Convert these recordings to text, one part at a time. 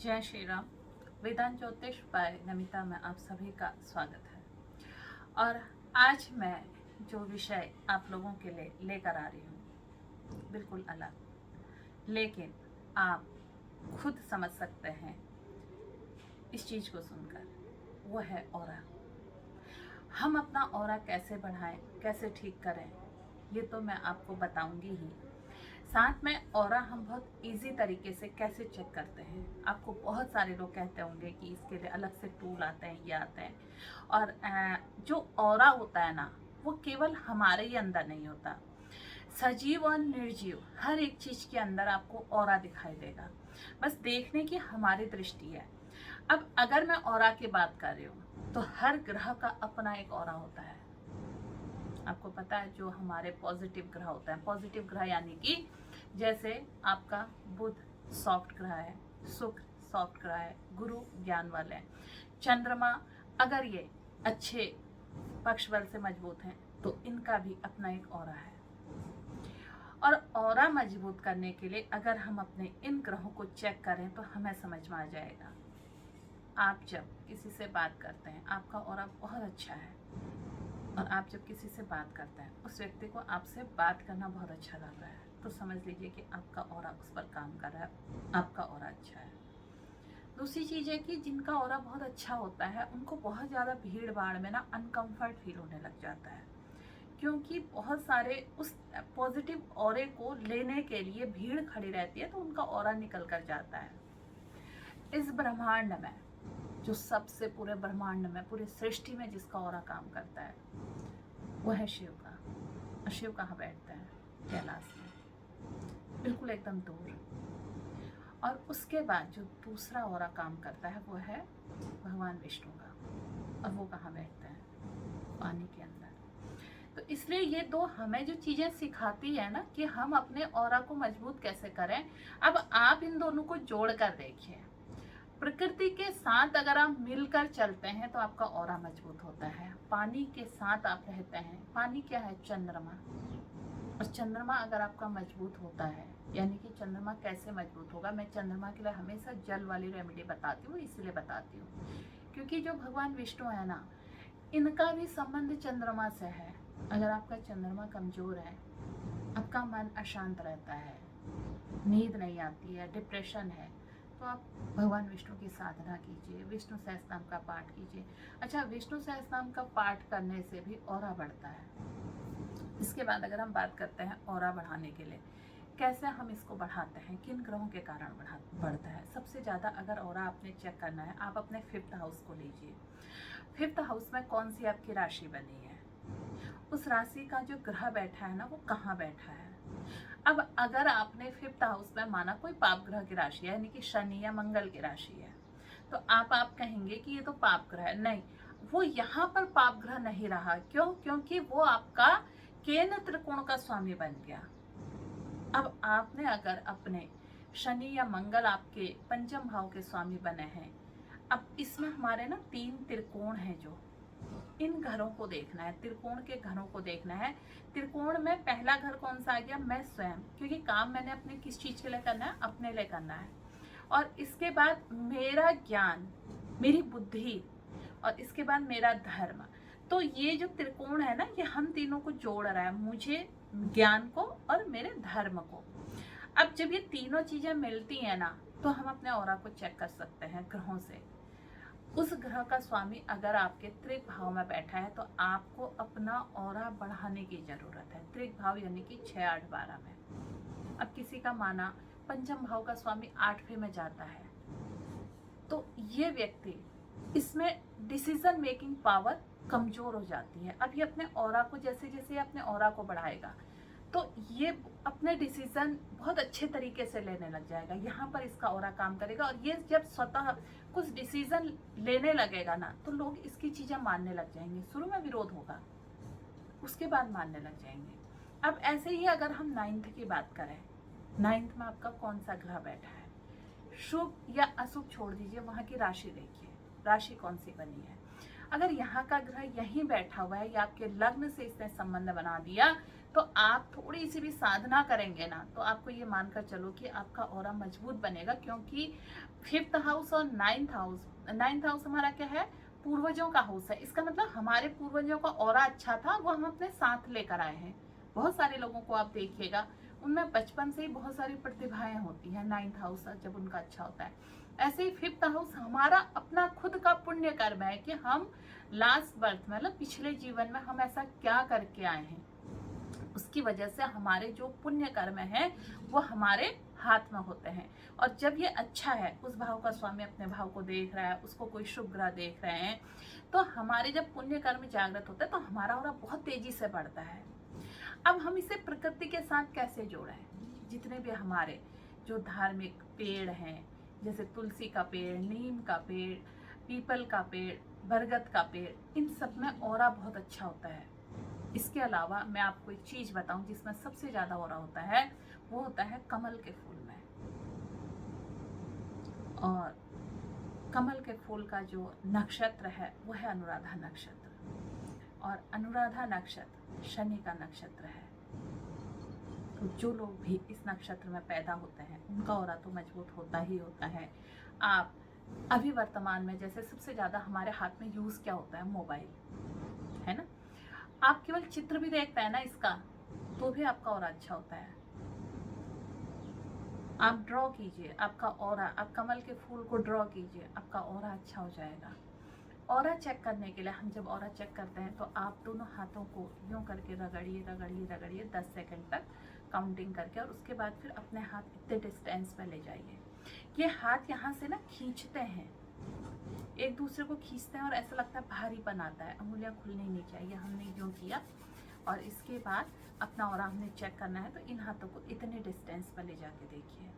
जय श्री राम। वेदांत ज्योतिष बाय नमिता में आप सभी का स्वागत है। और आज मैं जो विषय आप लोगों के लिए लेकर आ रही हूँ बिल्कुल अलग, लेकिन आप खुद समझ सकते हैं इस चीज़ को सुनकर। वो है ऑरा। हम अपना ऑरा कैसे बढ़ाएं, कैसे ठीक करें, ये तो मैं आपको बताऊंगी ही। साथ में ऑरा हम बहुत इजी तरीके से कैसे चेक करते हैं। आपको बहुत सारे लोग कहते होंगे कि इसके लिए अलग से टूल आते हैं, ये आते हैं। और जो ऑरा होता है ना, वो केवल हमारे ही अंदर नहीं होता, सजीव और निर्जीव हर एक चीज के अंदर आपको ऑरा दिखाई देगा। बस देखने की हमारी दृष्टि है। अब अगर मैं ऑरा की बात कर रही हूँ तो हर ग्रह का अपना एक ऑरा होता है। आपको पता है जो हमारे पॉजिटिव ग्रह होता है, पॉजिटिव ग्रह यानी कि जैसे आपका बुध सॉफ्ट ग्रह है, शुक्र सॉफ्ट ग्रह है, गुरु ज्ञान वाले हैं, चंद्रमा अगर ये अच्छे पक्ष बल से मजबूत हैं तो इनका भी अपना एक ऑरा है। और ऑरा मजबूत करने के लिए अगर हम अपने इन ग्रहों को चेक करें तो हमें समझ में आ जाएगा। आप जब किसी से बात करते हैं आपका ऑरा बहुत अच्छा है, और आप जब किसी से बात करते हैं उस व्यक्ति को आपसे बात करना बहुत अच्छा लग रहा है, तो समझ लीजिए कि आपका ऑरा उस पर काम कर रहा है, आपका ऑरा अच्छा है। दूसरी चीज़ है कि जिनका ऑरा बहुत अच्छा होता है उनको बहुत ज़्यादा भीड़ भाड़ में ना अनकम्फर्ट फील होने लग जाता है, क्योंकि बहुत सारे उस पॉजिटिव ऑरे को लेने के लिए भीड़ खड़ी रहती है, तो उनका ऑरा निकल कर जाता है। इस ब्रह्मांड में जो सबसे पूरे ब्रह्मांड में, पूरी सृष्टि में जिसका ऑरा काम करता है वो है शिव का। और शिव कहाँ बैठते हैं? कैलाश में, बिल्कुल एकदम दूर। और उसके बाद जो दूसरा ऑरा काम करता है वो है भगवान विष्णु का, और वो कहाँ बैठते हैं? पानी के अंदर। तो इसलिए ये दो हमें जो चीजें सिखाती है ना कि हम अपने ऑरा को मजबूत कैसे करें। अब आप इन दोनों को जोड़ कर देखिए। प्रकृति के साथ अगर आप मिलकर चलते हैं तो आपका ऑरा मजबूत होता है। पानी के साथ आप रहते हैं, पानी क्या है? चंद्रमा। और चंद्रमा अगर आपका मजबूत होता है, यानी कि चंद्रमा कैसे मजबूत होगा, मैं चंद्रमा के लिए हमेशा जल वाली रेमेडी बताती हूँ, इसलिए बताती हूँ क्योंकि जो भगवान विष्णु है ना, इनका भी संबंध चंद्रमा से है। अगर आपका चंद्रमा कमजोर है, आपका मन अशांत रहता है, नींद नहीं आती है, डिप्रेशन है, तो आप भगवान विष्णु की साधना कीजिए, विष्णु सहस्त्रनाम का पाठ कीजिए। अच्छा, विष्णु सहस्त्रनाम का पाठ करने से भी ऑरा बढ़ता है। इसके बाद अगर हम बात करते हैं ऑरा बढ़ाने के लिए, कैसे हम इसको बढ़ाते हैं, किन ग्रहों के कारण बढ़ता है। सबसे ज़्यादा अगर ऑरा आपने चेक करना है, आप अपने 5th हाउस को लीजिए। 5th हाउस में कौन सी आपकी राशि बनी है, उस राशि का जो ग्रह बैठा है ना, वो कहाँ बैठा है। अब अगर आपने 5th हाउस में माना कोई पाप ग्रह की राशि है, यानी कि शनि या मंगल की राशि है, तो आप कहेंगे कि ये तो पाप ग्रह है। नहीं, वो यहाँ पर पाप ग्रह नहीं रहा। क्यों? क्योंकि वो आपका केंद्र त्रिकोण का स्वामी बन गया। अब आपने अगर अपने शनि या मंगल आपके पंचम भाव के स्वामी बने हैं, अब इसमें हमारे ना 3 त्रिकोण हैं, जो इन घरों को देखना है, त्रिकोण के घरों को देखना है। त्रिकोण में पहला घर कौन सा आ गया? मैं स्वयं, क्योंकि काम मैंने अपने किस चीज के लिए करना है? अपने लिए करना है। और इसके बाद मेरा ज्ञान, मेरी बुद्धि, और इसके बाद मेरा धर्म। तो ये जो त्रिकोण है ना, ये हम तीनों को जोड़ रहा है, मुझे, ज्ञान को और मेरे धर्म को। अब जब ये तीनों चीजें मिलती हैं ना, तो हम अपने ऑरा को चेक कर सकते हैं ग्रहों से। उस ग्रह का स्वामी अगर आपके त्रिक भाव में बैठा है तो आपको अपना ऑरा बढ़ाने की जरूरत है। त्रिक भाव यानी कि 6, 8, 12 में। अब किसी का माना पंचम भाव का स्वामी 8वें में जाता है, तो ये व्यक्ति, इसमें डिसीजन मेकिंग पावर कमजोर हो जाती है। अब ये अपने ऑरा को, जैसे जैसे अपने ऑरा को बढ़ाएगा तो ये अपने डिसीजन बहुत अच्छे तरीके से लेने लग जाएगा। यहाँ पर इसका ऑरा काम करेगा, और ये जब स्वतः कुछ डिसीजन लेने लगेगा ना, तो लोग इसकी चीजें मानने लग जाएंगे। शुरू में विरोध होगा, उसके बाद मानने लग जाएंगे। अब ऐसे ही अगर हम 9th की बात करें, 9th में आपका कौन सा ग्रह बैठा है? शुभ या अशुभ छोड़ दीजिए, वहां की राशि देखिए, राशि कौन सी बनी है। अगर यहाँ का ग्रह यहीं बैठा हुआ है या आपके लग्न से इसने संबंध बना दिया, तो आप थोड़ी सी भी साधना करेंगे ना, तो आपको ये मानकर चलो कि आपका ऑरा मजबूत बनेगा। क्योंकि 5th हाउस और 9th हाउस हमारा क्या है, पूर्वजों का हाउस है। इसका मतलब हमारे पूर्वजों का ऑरा अच्छा था, वो हम अपने साथ लेकर आए हैं। बहुत सारे लोगों को आप देखिएगा, उनमें बचपन से ही बहुत सारी प्रतिभाएं होती हैं 9th हाउस जब उनका अच्छा होता है। ऐसे ही 5th हाउस हमारा अपना खुद का पुण्य कर्म है कि हम लास्ट बर्थ मतलब पिछले जीवन में हम ऐसा क्या करके आए हैं, उसकी वजह से हमारे जो पुण्य कर्म है वो हमारे हाथ में होते हैं। और जब ये अच्छा है, उस भाव का स्वामी अपने भाव को देख रहा है, उसको कोई शुभ ग्रह देख रहे हैं, तो हमारे जब पुण्य कर्म जागृत होता है तो हमारा ऑरा बहुत तेजी से बढ़ता है। अब हम इसे प्रकृति के साथ कैसे जोड़ें? जितने भी हमारे जो धार्मिक पेड़ हैं, जैसे तुलसी का पेड़, नीम का पेड़, पीपल का पेड़, बरगद का पेड़, इन सब में ऑरा बहुत अच्छा होता है। इसके अलावा मैं आपको एक चीज बताऊं जिसमें सबसे ज्यादा ऑरा होता है, वो होता है कमल के फूल में। और कमल के फूल का जो नक्षत्र है वो है अनुराधा नक्षत्र, और अनुराधा नक्षत्र शनि का नक्षत्र है। तो जो लोग भी इस नक्षत्र में पैदा होते हैं उनका ऑरा तो मजबूत होता ही होता है। आप अभी वर्तमान में जैसे सबसे ज्यादा हमारे हाथ में यूज क्या होता है, मोबाइल है ना, आप केवल चित्र भी देखते हैं ना इसका, तो भी आपका ऑरा अच्छा होता है। आप ड्रॉ कीजिए आपका ऑरा, आप कमल के फूल को ड्रॉ कीजिए, आपका ऑरा अच्छा हो जाएगा। ऑरा चेक करने के लिए हम जब ऑरा चेक करते हैं तो आप दोनों हाथों को यूं करके रगड़िए रगड़िए रगड़िए 10 सेकंड तक काउंटिंग करके, और उसके बाद फिर अपने हाथ इतने डिस्टेंस पे ले जाइए। ये हाथ यहाँ से ना खींचते हैं, एक दूसरे को खींचते हैं और ऐसा लगता है भारीपन आता है, अंगुलियां खुलनी नहीं चाहिए। हमने यूं किया और इसके बाद अपना ऑरा हमने चेक करना है, तो इन हाथों को इतने डिस्टेंस पर ले जाके देखिए।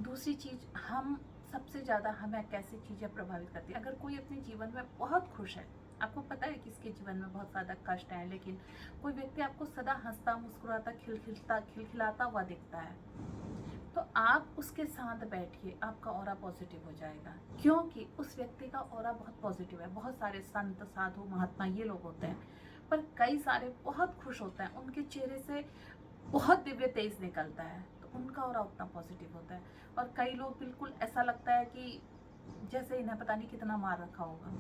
दूसरी चीज, हम सबसे ज्यादा हमें कैसी चीजें प्रभावित करती है, अगर कोई अपने जीवन में बहुत खुश है, आपको पता है किसके जीवन में बहुत ज्यादा कष्ट है, लेकिन कोई व्यक्ति आपको सदा हंसता मुस्कुराता खिलखिलाता हुआ दिखता है, तो आप उसके साथ बैठिए, आपका ऑरा पॉजिटिव हो जाएगा। क्योंकि उस व्यक्ति का ऑरा बहुत पॉजिटिव है। बहुत सारे संत साधु महात्मा ये लोग होते हैं, पर कई सारे बहुत खुश होते हैं, उनके चेहरे से बहुत दिव्य तेज निकलता है, तो उनका ऑरा उतना पॉजिटिव होता है। और कई लोग बिल्कुल ऐसा लगता है कि जैसे इन्हें पता नहीं कितना मार रखा होगा,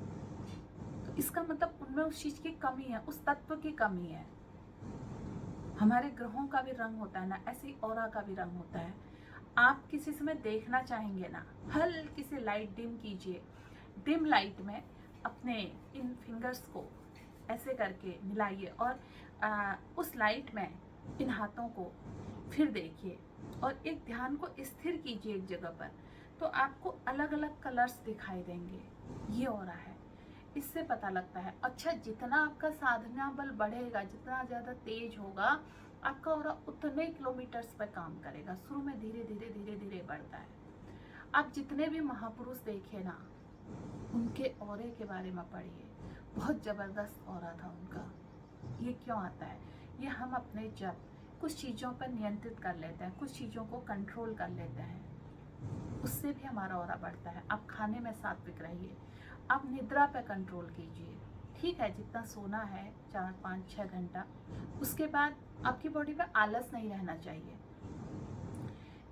तो इसका मतलब उनमें उस चीज की कमी है, उस तत्व की कमी है। हमारे ग्रहों का भी रंग होता है ना, ऐसे ही ऑरा का भी रंग होता है। आप किसी समय देखना चाहेंगे ना, हल्की सी लाइट डिम कीजिए, डिम लाइट में अपने इन फिंगर्स को ऐसे करके मिलाइए और उस लाइट में इन हाथों को फिर देखिए और एक ध्यान को स्थिर कीजिए एक जगह पर, तो आपको अलग अलग कलर्स दिखाई देंगे। ये ऑरा है, इससे पता लगता है। अच्छा, जितना आपका साधना बल बढ़ेगा, जितना ज़्यादा तेज होगा, आपका ऑरा उतने किलोमीटर्स पर काम करेगा। शुरू में धीरे धीरे धीरे धीरे बढ़ता है। आप जितने भी महापुरुष देखे ना, उनके ऑरे के बारे में पढ़िए, बहुत ज़बरदस्त ऑरा था उनका। ये क्यों आता है? ये हम अपने जब कुछ चीज़ों पर नियंत्रित कर लेते हैं, कुछ चीज़ों को कंट्रोल कर लेते हैं, उससे भी हमारा ऑरा बढ़ता है। आप खाने में सात्विक रहिए, आप निद्रा पे कंट्रोल कीजिए। ठीक है, जितना सोना है 4, 5, 6 घंटा, उसके बाद आपकी बॉडी पे आलस नहीं रहना चाहिए।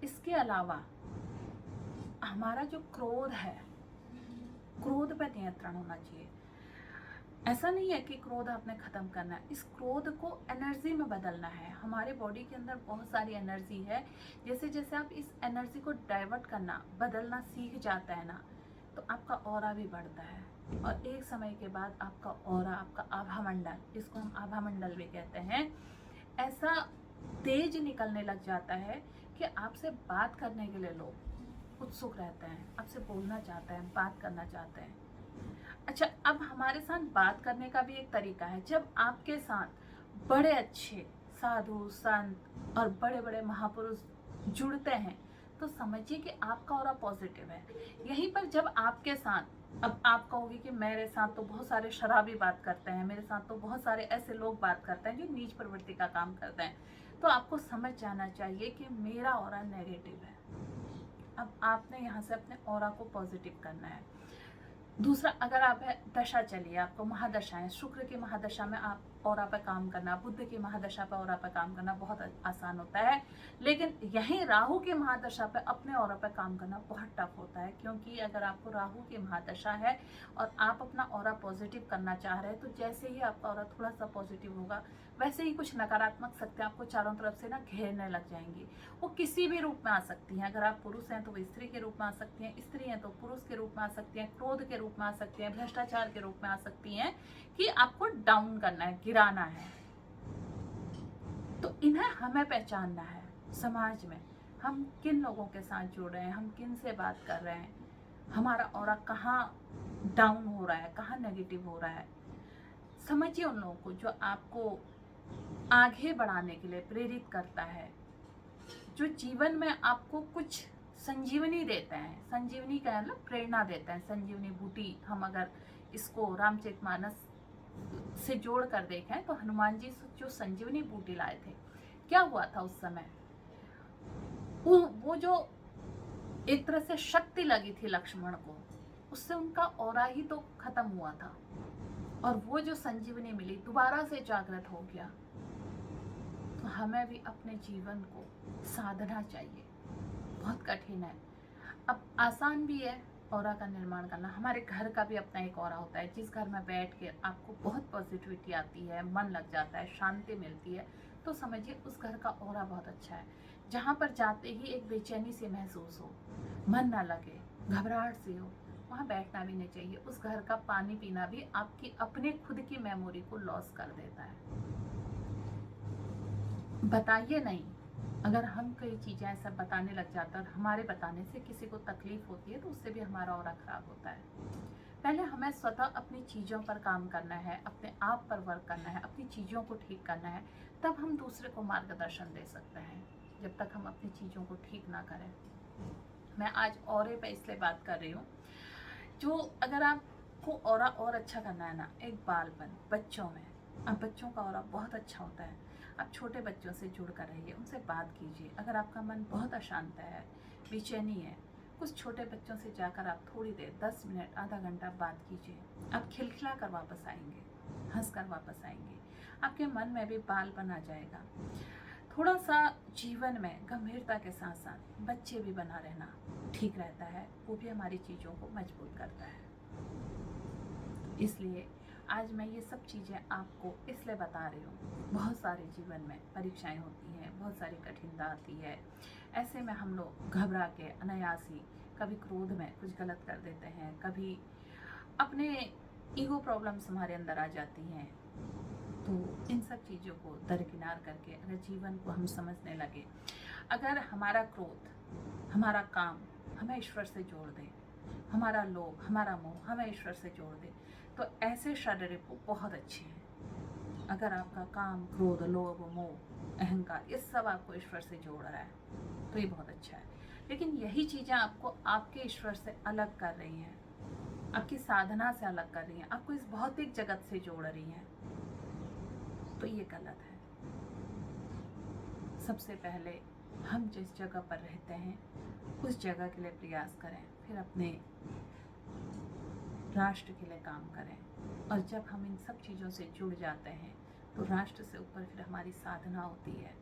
इसके अलावा हमारा जो क्रोध है, क्रोध पे नियंत्रण होना चाहिए। ऐसा नहीं है कि क्रोध आपने खत्म करना है, इस क्रोध को एनर्जी में बदलना है। हमारे बॉडी के अंदर बहुत सारी एनर्जी है, जैसे जैसे आप इस एनर्जी को डाइवर्ट करना बदलना सीख जाता है ना, तो आपका ऑरा भी बढ़ता है। और एक समय के बाद आपका ऑरा, आपका आभा मंडल, जिसको हम आभा मंडल भी कहते हैं, ऐसा तेज निकलने लग जाता है कि आपसे बात करने के लिए लोग उत्सुक रहते हैं, आपसे बोलना चाहते हैं, बात करना चाहते हैं। अच्छा, अब हमारे साथ बात करने का भी एक तरीका है। जब आपके साथ बड़े अच्छे साधु संत और बड़े बड़े महापुरुष जुड़ते हैं, तो समझिए कि आपका ऑरा पॉजिटिव है। यहीं पर जब आपके साथ, अब आप कहोगे कि मेरे साथ तो बहुत सारे शराबी बात करते हैं, मेरे साथ तो बहुत सारे ऐसे लोग बात करते हैं जो नीच प्रवृत्ति का काम करते हैं, तो आपको समझ जाना चाहिए कि मेरा ऑरा नेगेटिव है। अब आपने यहाँ से अपने ऑरा को पॉजिटिव करना है। दूसरा, अगर आप दशा चलिए, आपको महादशा है, शुक्र की महादशा में आप ऑरा पे काम करना, बुध की महादशा पे ऑरा पे काम करना बहुत आसान होता है, लेकिन यहीं राहु की महादशा पे अपने ऑरा पे काम करना बहुत टफ होता है। क्योंकि अगर आपको राहु की महादशा है और आप अपना ऑरा पॉजिटिव करना चाह रहे हैं, तो जैसे ही आपका ऑरा थोड़ा सा पॉजिटिव होगा, वैसे ही कुछ नकारात्मक शक्तियां आपको चारों तरफ से ना घेरने लग जाएंगी। वो किसी भी रूप में आ सकती हैं। अगर आप पुरुष हैं तो वो स्त्री के रूप में आ सकती हैं, स्त्री हैं तो पुरुष के रूप में आ सकती हैं, क्रोध के रूप में आ सकती हैं, भ्रष्टाचार के रूप में आ सकती हैं, कि आपको डाउन करना है, गिराना है। तो इन्हें हमें पहचानना है। समाज में हम किन लोगों के साथ जुड़ रहे हैं, हम किन से बात कर रहे हैं, हमारा ऑरा कहाँ डाउन हो रहा है, कहाँ नेगेटिव हो रहा है। समझिए उन लोगों को जो आपको आगे बढ़ाने के लिए प्रेरित करता है, जो जीवन में आपको कुछ संजीवनी देते हैं। संजीवनी का मतलब प्रेरणा देते हैं। संजीवनी बूटी, हम अगर इसको रामचरितमानस से जोड़ कर देखें तो हनुमान जी जो संजीवनी बूटी लाए थे, क्या हुआ था उस समय? वो जो एक तरह से शक्ति लगी थी लक्ष्मण को, उससे उनका ऑरा ही तो खत्म हुआ था, और वो जो संजीवनी मिली दोबारा से जागृत हो गया। तो हमें भी अपने जीवन को साधना चाहिए। बहुत कठिन है, अब आसान भी है ऑरा का निर्माण करना। हमारे घर का भी अपना एक ऑरा होता है। जिस घर में बैठ के आपको बहुत पॉजिटिविटी आती है, मन लग जाता है, शांति मिलती है, तो समझिए उस घर का ऑरा बहुत अच्छा है। जहाँ पर जाते ही एक बेचैनी सी महसूस हो, मन ना लगे, घबराहट सी हो, वहाँ बैठना भी नहीं चाहिए। उस घर का पानी पीना भी आपकी अपने खुद की मेमोरी को लॉस कर देता है। बताइए नहीं, अगर हम कई चीज़ें ऐसा बताने लग जाते हैं और हमारे बताने से किसी को तकलीफ होती है, तो उससे भी हमारा ऑरा खराब होता है। पहले हमें स्वतः अपनी चीज़ों पर काम करना है, अपने आप पर वर्क करना है, अपनी चीज़ों को ठीक करना है, तब हम दूसरे को मार्गदर्शन दे सकते हैं। जब तक हम अपनी चीज़ों को ठीक ना करें। मैं आज ऑरे पे इसलिए बात कर रही हूँ, जो अगर आपको ऑरा और अच्छा करना है ना, एक बालपन बच्चों में, अब बच्चों का ऑरा बहुत अच्छा होता है। आप छोटे बच्चों से जुड़ कर रहिए, उनसे बात कीजिए। अगर आपका मन बहुत अशांत है, बेचैनी है, कुछ छोटे बच्चों से जाकर आप थोड़ी देर, 10 मिनट, आधा घंटा बात कीजिए। आप खिलखिला कर वापस आएंगे, हंस कर वापस आएंगे, आपके मन में भी बालपन आ जाएगा। थोड़ा सा जीवन में गंभीरता के साथ साथ बच्चे भी बना रहना ठीक रहता है, वो भी हमारी चीज़ों को मजबूत करता है। इसलिए आज मैं ये सब चीज़ें आपको इसलिए बता रही हूँ। बहुत सारे जीवन में परीक्षाएं होती हैं, बहुत सारी कठिनता आती है। ऐसे में हम लोग घबरा के अनायासी कभी क्रोध में कुछ गलत कर देते हैं, कभी अपने ईगो प्रॉब्लम्स हमारे अंदर आ जाती हैं। तो इन सब चीज़ों को दरकिनार करके अगर जीवन को हम समझने लगे, अगर हमारा क्रोध, हमारा काम हमें ईश्वर से जोड़ दे, हमारा लोभ, हमारा मोह हमें ईश्वर से जोड़ दे, तो ऐसे शरीर को बहुत अच्छे हैं। अगर आपका काम, क्रोध, लोभ, मोह, अहंकार, ये सब आपको ईश्वर से जोड़ रहा है, तो ये बहुत अच्छा है। लेकिन यही चीज़ें आपको आपके ईश्वर से अलग कर रही हैं, आपकी साधना से अलग कर रही हैं, आपको इस भौतिक जगत से जोड़ रही हैं, तो ये गलत है। सबसे पहले हम जिस जगह पर रहते हैं उस जगह के लिए प्रयास करें, फिर अपने राष्ट्र के लिए काम करें। और जब हम इन सब चीज़ों से जुड़ जाते हैं तो राष्ट्र से ऊपर फिर हमारी साधना होती है,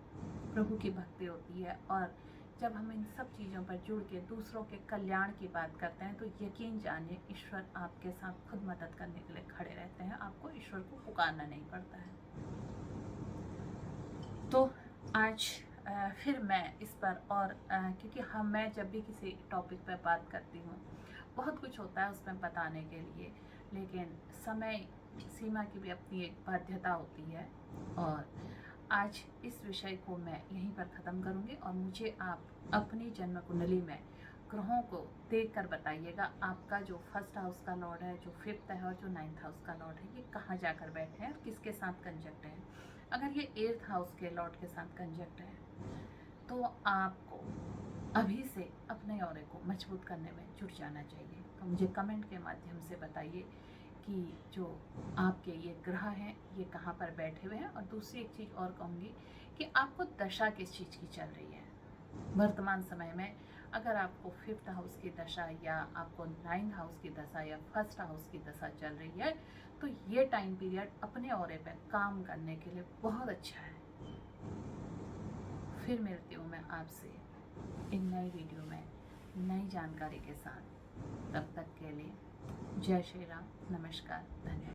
प्रभु की भक्ति होती है। और जब हम इन सब चीज़ों पर जुड़ के दूसरों के कल्याण की बात करते हैं, तो यकीन जानिए ईश्वर आपके साथ खुद मदद करने के लिए खड़े रहते हैं। आपको ईश्वर को पुकारना नहीं पड़ता है। तो आज फिर मैं इस पर और क्योंकि मैं जब भी किसी टॉपिक पर बात करती हूँ, बहुत कुछ होता है उसमें बताने के लिए, लेकिन समय सीमा की भी अपनी एक बाध्यता होती है। और आज इस विषय को मैं यहीं पर ख़त्म करूँगी। और मुझे आप अपनी जन्म कुंडली में ग्रहों को देख कर बताइएगा, आपका जो फर्स्ट हाउस का लॉर्ड है, जो 5th है और जो 9th हाउस का लॉर्ड है, ये कहाँ जाकर बैठे हैं और किसके साथ कंजक्ट है। अगर ये 8th हाउस के लॉर्ड के साथ कंजक्ट है, तो आपको अभी से अपने ऑरे को मजबूत करने में जुट जाना चाहिए। तो मुझे कमेंट के माध्यम से बताइए कि जो आपके ये ग्रह हैं ये कहाँ पर बैठे हुए हैं। और दूसरी एक चीज़ और कहूँगी कि आपको दशा किस चीज़ की चल रही है वर्तमान समय में। अगर आपको 5th हाउस की दशा या आपको 9th हाउस की दशा या 1st हाउस की दशा चल रही है तो ये टाइम पीरियड अपने ऑरे पे काम करने के लिए बहुत अच्छा है। फिर मिलती हूँ मैं आपसे एक नई वीडियो में नई जानकारी के साथ। तब तक के लिए जय श्री राम, नमस्कार, धन्यवाद।